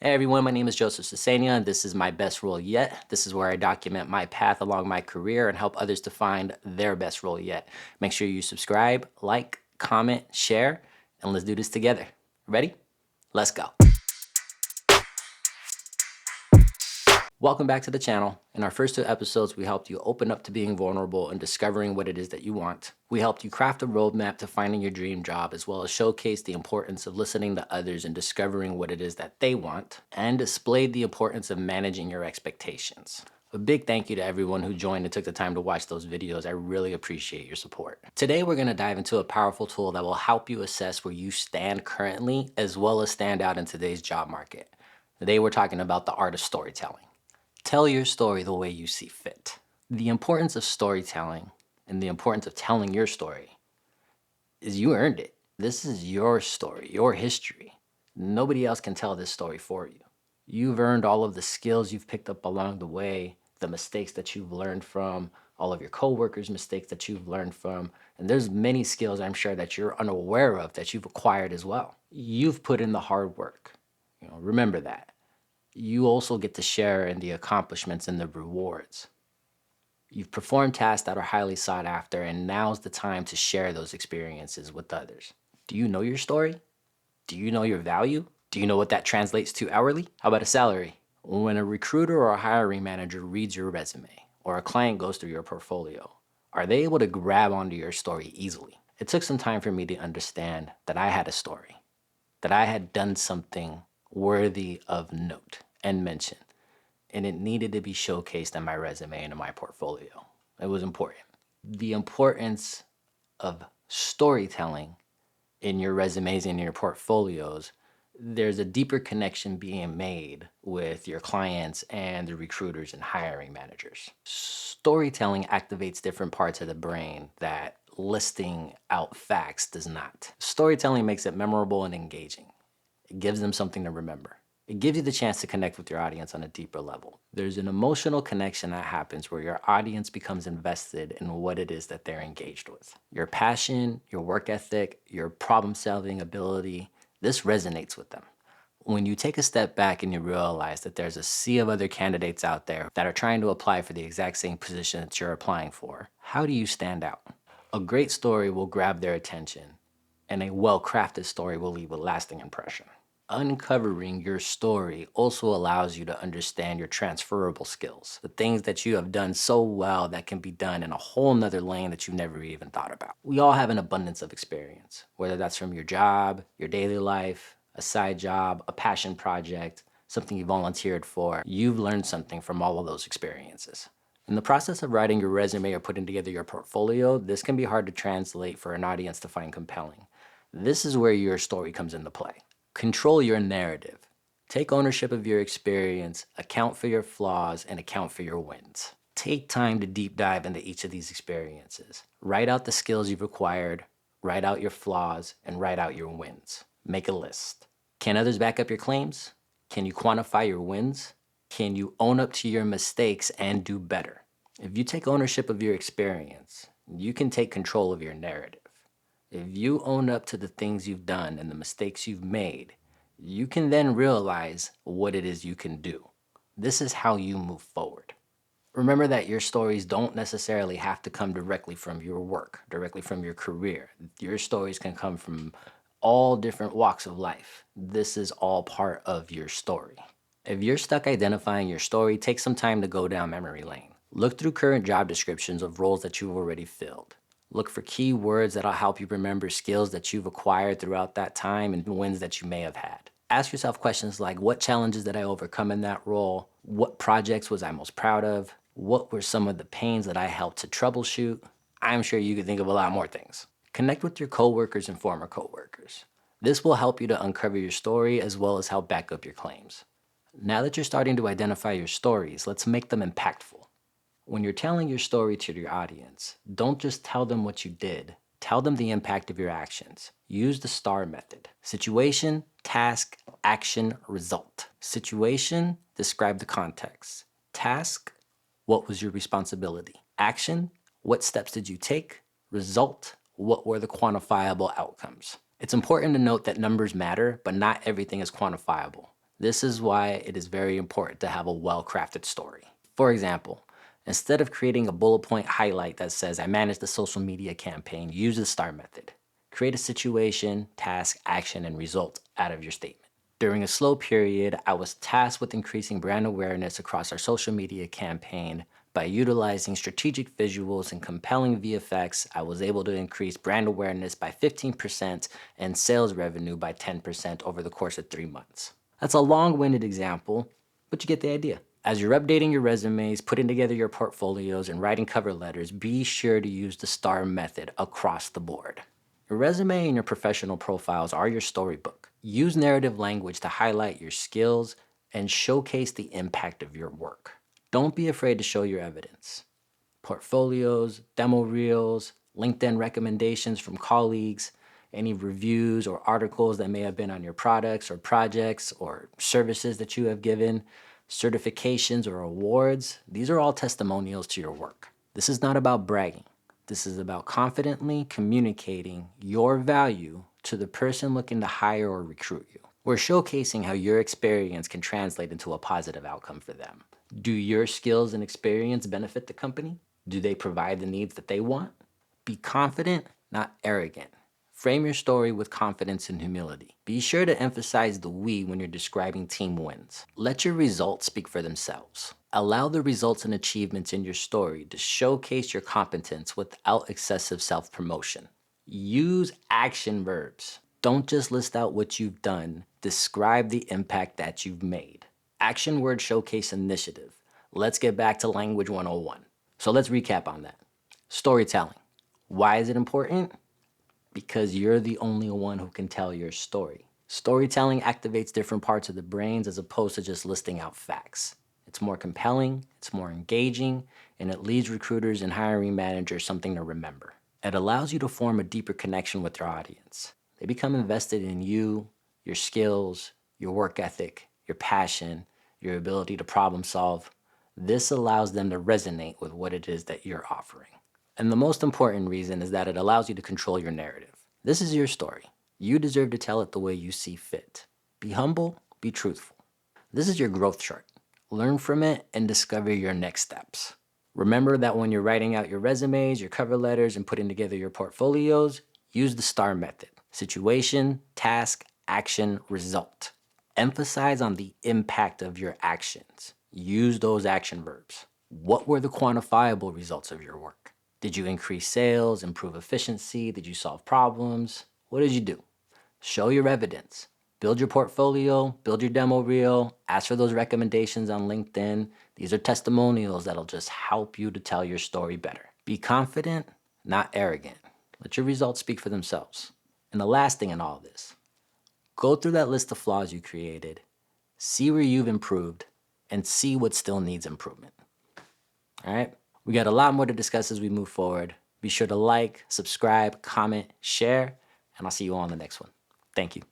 Hey everyone, my name is Joseph Cesania, and this is my best role yet. This is where I document my path along my career and help others to find their best role yet. Make sure you subscribe, like, comment, share, and let's do this together. Ready? Let's go. Welcome back to the channel. In our first two episodes, we helped you open up to being vulnerable and discovering what it is that you want. We helped you craft a roadmap to finding your dream job, as well as showcase the importance of listening to others and discovering what it is that they want, and displayed the importance of managing your expectations. A big thank you to everyone who joined and took the time to watch those videos. I really appreciate your support. Today, we're going to dive into a powerful tool that will help you assess where you stand currently, as well as stand out in today's job market. Today, we're talking about the art of storytelling. Tell your story the way you see fit. The importance of storytelling and the importance of telling your story is you earned it. This is your story, your history. Nobody else can tell this story for you. You've earned all of the skills you've picked up along the way, the mistakes that you've learned from, all of your coworkers' mistakes that you've learned from, and there's many skills I'm sure that you're unaware of that you've acquired as well. You've put in the hard work. Remember that. You also get to share in the accomplishments and the rewards. You've performed tasks that are highly sought after, and now's the time to share those experiences with others. Do you know your story? Do you know your value? Do you know what that translates to hourly? How about a salary? When a recruiter or a hiring manager reads your resume, or a client goes through your portfolio, are they able to grab onto your story easily? It took some time for me to understand that I had a story, that I had done something worthy of note and mention, and it needed to be showcased in my resume and in my portfolio. It was important. The importance of storytelling in your resumes and your portfolios, there's a deeper connection being made with your clients and the recruiters and hiring managers. Storytelling activates different parts of the brain that listing out facts does not. Storytelling makes it memorable and engaging. It gives them something to remember. It gives you the chance to connect with your audience on a deeper level. There's an emotional connection that happens where your audience becomes invested in what it is that they're engaged with. Your passion, your work ethic, your problem-solving ability, this resonates with them. When you take a step back and you realize that there's a sea of other candidates out there that are trying to apply for the exact same position that you're applying for, how do you stand out? A great story will grab their attention, and a well-crafted story will leave a lasting impression. Uncovering your story also allows you to understand your transferable skills, the things that you have done so well that can be done in a whole nother lane that you never even thought about. We all have an abundance of experience, whether that's from your job, your daily life, a side job, a passion project, something you volunteered for. You've learned something from all of those experiences. In the process of writing your resume or putting together your portfolio, this can be hard to translate for an audience to find compelling. This is where your story comes into play. Control your narrative. Take ownership of your experience, account for your flaws, and account for your wins. Take time to deep dive into each of these experiences. Write out the skills you've acquired, write out your flaws, and write out your wins. Make a list. Can others back up your claims? Can you quantify your wins? Can you own up to your mistakes and do better? If you take ownership of your experience, you can take control of your narrative. If you own up to the things you've done and the mistakes you've made, you can then realize what it is you can do. This is how you move forward. Remember that your stories don't necessarily have to come directly from your work, directly from your career. Your stories can come from all different walks of life. This is all part of your story. If you're stuck identifying your story, take some time to go down memory lane. Look through current job descriptions of roles that you've already filled. Look for key words that'll help you remember skills that you've acquired throughout that time and wins that you may have had. Ask yourself questions like, what challenges did I overcome in that role? What projects was I most proud of? What were some of the pains that I helped to troubleshoot? I'm sure you could think of a lot more things. Connect with your coworkers and former coworkers. This will help you to uncover your story as well as help back up your claims. Now that you're starting to identify your stories, let's make them impactful. When you're telling your story to your audience, don't just tell them what you did. Tell them the impact of your actions. Use the STAR method. Situation, task, action, result. Situation, describe the context. Task, what was your responsibility? Action, what steps did you take? Result, what were the quantifiable outcomes? It's important to note that numbers matter, but not everything is quantifiable. This is why it is very important to have a well-crafted story. For example, instead of creating a bullet point highlight that says, I managed the social media campaign, use the STAR method. Create a situation, task, action, and result out of your statement. During a slow period, I was tasked with increasing brand awareness across our social media campaign. By utilizing strategic visuals and compelling VFX, I was able to increase brand awareness by 15% and sales revenue by 10% over the course of 3 months. That's a long-winded example, but you get the idea. As you're updating your resumes, putting together your portfolios, and writing cover letters, be sure to use the STAR method across the board. Your resume and your professional profiles are your storybook. Use narrative language to highlight your skills and showcase the impact of your work. Don't be afraid to show your evidence. Portfolios, demo reels, LinkedIn recommendations from colleagues, any reviews or articles that may have been on your products or projects or services that you have given, certifications or awards. These are all testimonials to your work. This is not about bragging. This is about confidently communicating your value to the person looking to hire or recruit you. We're showcasing how your experience can translate into a positive outcome for them. Do your skills and experience benefit the company? Do they provide the needs that they want? Be confident, not arrogant. Frame your story with confidence and humility. Be sure to emphasize the we when you're describing team wins. Let your results speak for themselves. Allow the results and achievements in your story to showcase your competence without excessive self-promotion. Use action verbs. Don't just list out what you've done. Describe the impact that you've made. Action words showcase initiative. Let's get back to language 101. So let's recap on that. Storytelling. Why is it important? Because you're the only one who can tell your story. Storytelling activates different parts of the brains as opposed to just listing out facts. It's more compelling, it's more engaging, and it leaves recruiters and hiring managers something to remember. It allows you to form a deeper connection with your audience. They become invested in you, your skills, your work ethic, your passion, your ability to problem solve. This allows them to resonate with what it is that you're offering. And the most important reason is that it allows you to control your narrative. This is your story. You deserve to tell it the way you see fit. Be humble, be truthful. This is your growth chart. Learn from it and discover your next steps. Remember that when you're writing out your resumes, your cover letters, and putting together your portfolios, use the STAR method. Situation, task, action, result. Emphasize on the impact of your actions. Use those action verbs. What were the quantifiable results of your work? Did you increase sales, improve efficiency? Did you solve problems? What did you do? Show your evidence. Build your portfolio, build your demo reel, ask for those recommendations on LinkedIn. These are testimonials that'll just help you to tell your story better. Be confident, not arrogant. Let your results speak for themselves. And the last thing in all this, go through that list of flaws you created, see where you've improved, and see what still needs improvement. All right? We got a lot more to discuss as we move forward. Be sure to like, subscribe, comment, share, and I'll see you all on the next one. Thank you.